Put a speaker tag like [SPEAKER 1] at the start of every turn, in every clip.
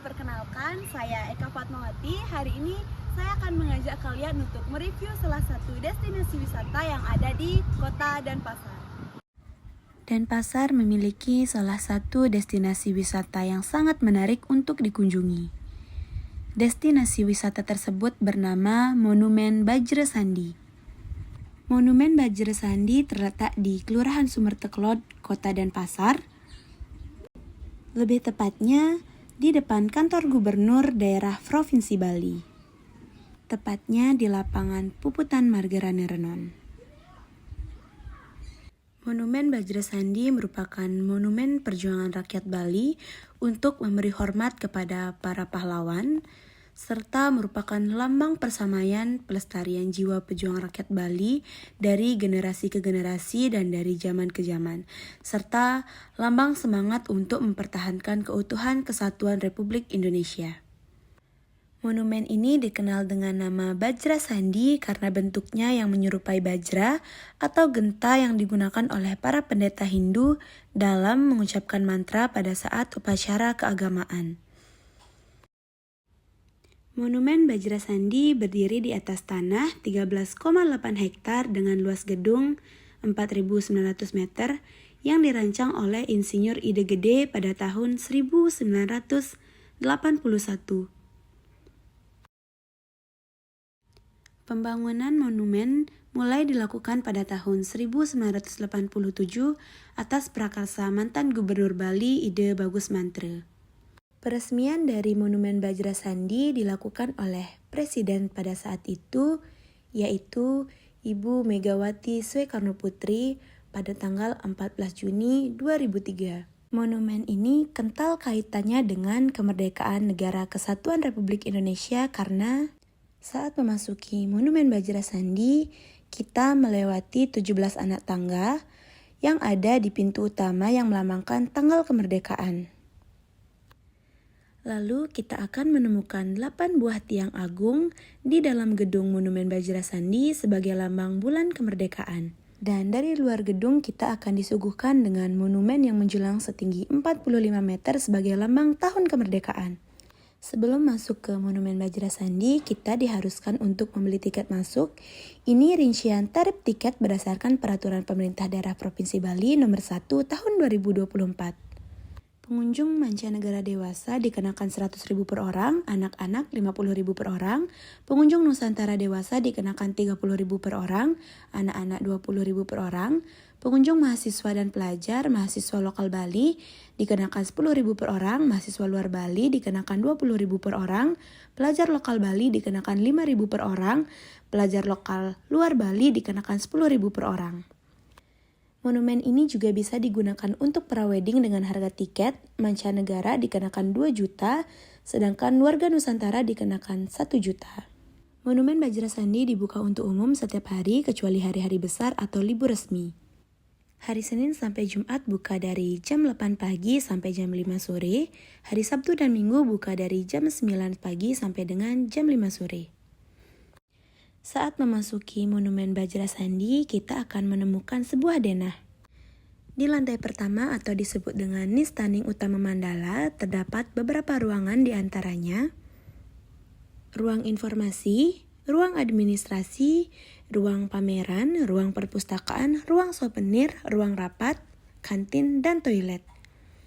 [SPEAKER 1] perkenalkan, saya Eka Fatmawati. Hari ini saya akan mengajak kalian untuk mereview salah satu destinasi wisata yang ada di Kota Denpasar.
[SPEAKER 2] Denpasar memiliki salah satu destinasi wisata yang sangat menarik untuk dikunjungi. Destinasi wisata tersebut bernama Monumen Bajra-Sandi. Monumen Bajra-Sandi terletak di Kelurahan Sumerteklod, Kota Denpasar. Lebih tepatnya, di depan kantor gubernur daerah Provinsi Bali. Tepatnya di lapangan Puputan Margarane Renon. Monumen Bajra-Sandi merupakan monumen perjuangan rakyat Bali untuk memberi hormat kepada para pahlawan, serta merupakan lambang persamaian pelestarian jiwa pejuang rakyat Bali dari generasi ke generasi dan dari zaman ke zaman, serta lambang semangat untuk mempertahankan keutuhan kesatuan Republik Indonesia. Monumen ini dikenal dengan nama Bajra-Sandi karena bentuknya yang menyerupai bajra atau genta yang digunakan oleh para pendeta Hindu dalam mengucapkan mantra pada saat upacara keagamaan. Monumen Bajra-Sandi berdiri di atas tanah 13,8 hektar dengan luas gedung 4.900 meter yang dirancang oleh Insinyur Ide Gede pada tahun 1981. Pembangunan monumen mulai dilakukan pada tahun 1987 atas prakarsa mantan Gubernur Bali Ide Bagus Mantre. Peresmian dari Monumen Bajra-Sandi dilakukan oleh Presiden pada saat itu, yaitu Ibu Megawati Soekarnoputri pada tanggal 14 Juni 2003. Monumen ini kental kaitannya dengan kemerdekaan Negara Kesatuan Republik Indonesia karena saat memasuki Monumen Bajra-Sandi, kita melewati 17 anak tangga yang ada di pintu utama yang melambangkan tanggal kemerdekaan. Lalu kita akan menemukan 8 buah tiang agung di dalam gedung Monumen Bajra-Sandi sebagai lambang bulan kemerdekaan. Dan dari luar gedung kita akan disuguhkan dengan monumen yang menjulang setinggi 45 meter sebagai lambang tahun kemerdekaan. Sebelum masuk ke Monumen Bajra-Sandi, kita diharuskan untuk membeli tiket masuk. Ini rincian tarif tiket berdasarkan Peraturan Pemerintah Daerah Provinsi Bali Nomor 1 Tahun 2024. Pengunjung mancanegara dewasa dikenakan 100.000 per orang, anak-anak 50.000 per orang. Pengunjung Nusantara dewasa dikenakan 30.000 per orang, anak-anak 20.000 per orang. Pengunjung mahasiswa dan pelajar, mahasiswa lokal Bali dikenakan 10.000 per orang, mahasiswa luar Bali dikenakan 20.000 per orang, pelajar lokal Bali dikenakan 5.000 per orang, pelajar lokal luar Bali dikenakan 10.000 per orang. Monumen ini juga bisa digunakan untuk prawedding dengan harga tiket mancanegara dikenakan 2 juta, sedangkan warga Nusantara dikenakan 1 juta. Monumen Bajra-Sandi dibuka untuk umum setiap hari kecuali hari-hari besar atau libur resmi. Hari Senin sampai Jumat buka dari jam 8 pagi sampai jam 5 sore, hari Sabtu dan Minggu buka dari jam 9 pagi sampai dengan jam 5 sore. Saat memasuki Monumen Bajra-Sandi, kita akan menemukan sebuah denah. Di lantai pertama atau disebut dengan Nistaning Utama Mandala, terdapat beberapa ruangan di antaranya ruang informasi, ruang administrasi, ruang pameran, ruang perpustakaan, ruang souvenir, ruang rapat, kantin, dan toilet.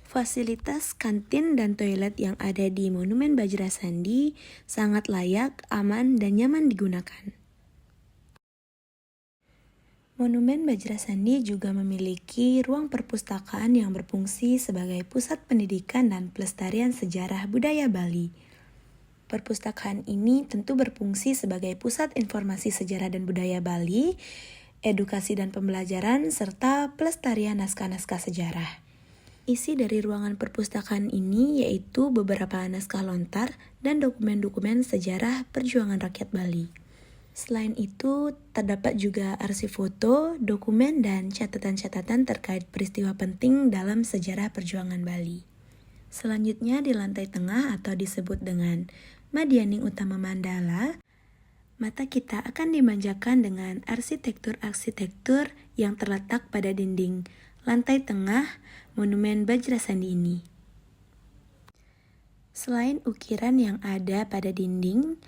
[SPEAKER 2] Fasilitas kantin dan toilet yang ada di Monumen Bajra-Sandi sangat layak, aman, dan nyaman digunakan. Monumen Bajra-Sandi juga memiliki ruang perpustakaan yang berfungsi sebagai pusat pendidikan dan pelestarian sejarah budaya Bali. Perpustakaan ini tentu berfungsi sebagai pusat informasi sejarah dan budaya Bali, edukasi dan pembelajaran, serta pelestarian naskah-naskah sejarah. Isi dari ruangan perpustakaan ini yaitu beberapa naskah lontar dan dokumen-dokumen sejarah perjuangan rakyat Bali. Selain itu, terdapat juga arsip foto, dokumen, dan catatan-catatan terkait peristiwa penting dalam sejarah perjuangan Bali. Selanjutnya di lantai tengah atau disebut dengan Madianing Utama Mandala, mata kita akan dimanjakan dengan arsitektur-arsitektur yang terletak pada dinding lantai tengah Monumen Bajra-Sandi ini. Selain ukiran yang ada pada dinding,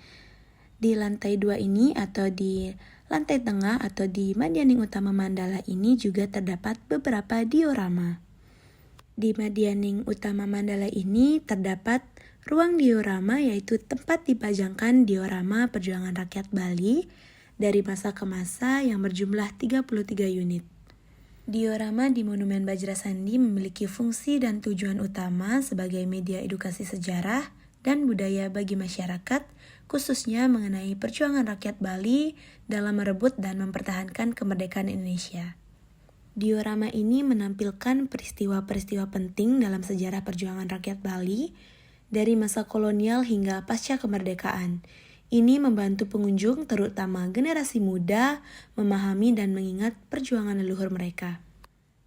[SPEAKER 2] di lantai 2 ini atau di lantai tengah atau di Madyaning Utama Mandala ini juga terdapat beberapa diorama. Di Madyaning Utama Mandala ini terdapat ruang diorama, yaitu tempat dipajangkan diorama perjuangan rakyat Bali dari masa ke masa yang berjumlah 33 unit. Diorama di Monumen Bajrasandi memiliki fungsi dan tujuan utama sebagai media edukasi sejarah dan budaya bagi masyarakat, khususnya mengenai perjuangan rakyat Bali dalam merebut dan mempertahankan kemerdekaan Indonesia. Diorama ini menampilkan peristiwa-peristiwa penting dalam sejarah perjuangan rakyat Bali dari masa kolonial hingga pasca kemerdekaan. Ini membantu pengunjung, terutama generasi muda, memahami dan mengingat perjuangan leluhur mereka.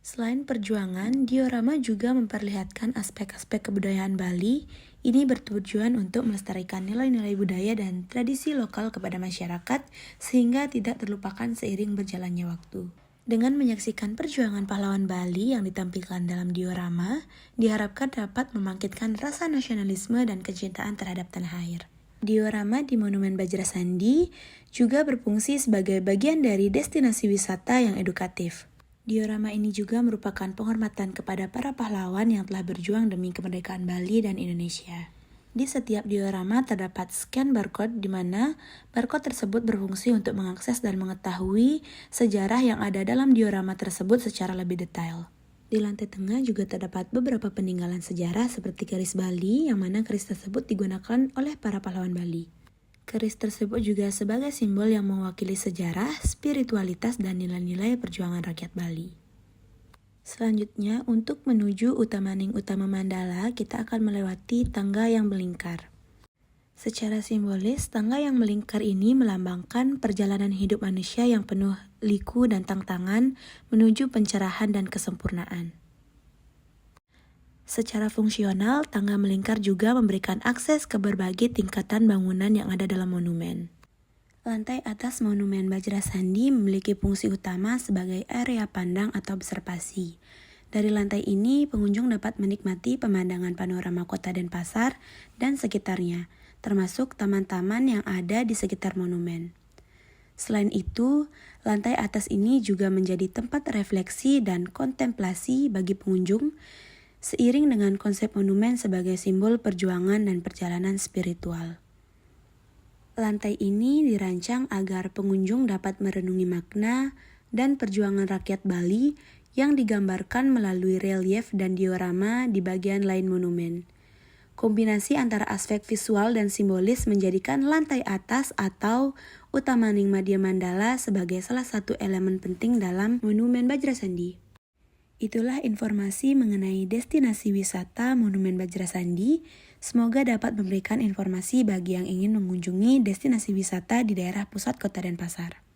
[SPEAKER 2] Selain perjuangan, diorama juga memperlihatkan aspek-aspek kebudayaan Bali. Ini bertujuan untuk melestarikan nilai-nilai budaya dan tradisi lokal kepada masyarakat sehingga tidak terlupakan seiring berjalannya waktu. Dengan menyaksikan perjuangan pahlawan Bali yang ditampilkan dalam diorama, diharapkan dapat membangkitkan rasa nasionalisme dan kecintaan terhadap tanah air. Diorama di Monumen Bajrasandi juga berfungsi sebagai bagian dari destinasi wisata yang edukatif. Diorama ini juga merupakan penghormatan kepada para pahlawan yang telah berjuang demi kemerdekaan Bali dan Indonesia. Di setiap diorama terdapat scan barcode di mana barcode tersebut berfungsi untuk mengakses dan mengetahui sejarah yang ada dalam diorama tersebut secara lebih detail. Di lantai tengah juga terdapat beberapa peninggalan sejarah seperti keris Bali, yang mana keris tersebut digunakan oleh para pahlawan Bali. Keris tersebut juga sebagai simbol yang mewakili sejarah, spiritualitas, dan nilai-nilai perjuangan rakyat Bali. Selanjutnya, untuk menuju Utamaning Utama Mandala, kita akan melewati tangga yang melingkar. Secara simbolis, tangga yang melingkar ini melambangkan perjalanan hidup manusia yang penuh liku dan tantangan menuju pencerahan dan kesempurnaan. Secara fungsional, tangga melingkar juga memberikan akses ke berbagai tingkatan bangunan yang ada dalam monumen. Lantai atas Monumen Bajrasandi memiliki fungsi utama sebagai area pandang atau observasi. Dari lantai ini, pengunjung dapat menikmati pemandangan panorama kota Denpasar dan sekitarnya, termasuk taman-taman yang ada di sekitar monumen. Selain itu, lantai atas ini juga menjadi tempat refleksi dan kontemplasi bagi pengunjung, seiring dengan konsep monumen sebagai simbol perjuangan dan perjalanan spiritual. Lantai ini dirancang agar pengunjung dapat merenungi makna dan perjuangan rakyat Bali yang digambarkan melalui relief dan diorama di bagian lain monumen. Kombinasi antara aspek visual dan simbolis menjadikan lantai atas atau Utamaning Madya Mandala sebagai salah satu elemen penting dalam Monumen Bajrasandi. Itulah informasi mengenai destinasi wisata Monumen Bajrasandi. Semoga dapat memberikan informasi bagi yang ingin mengunjungi destinasi wisata di daerah pusat Kota Denpasar.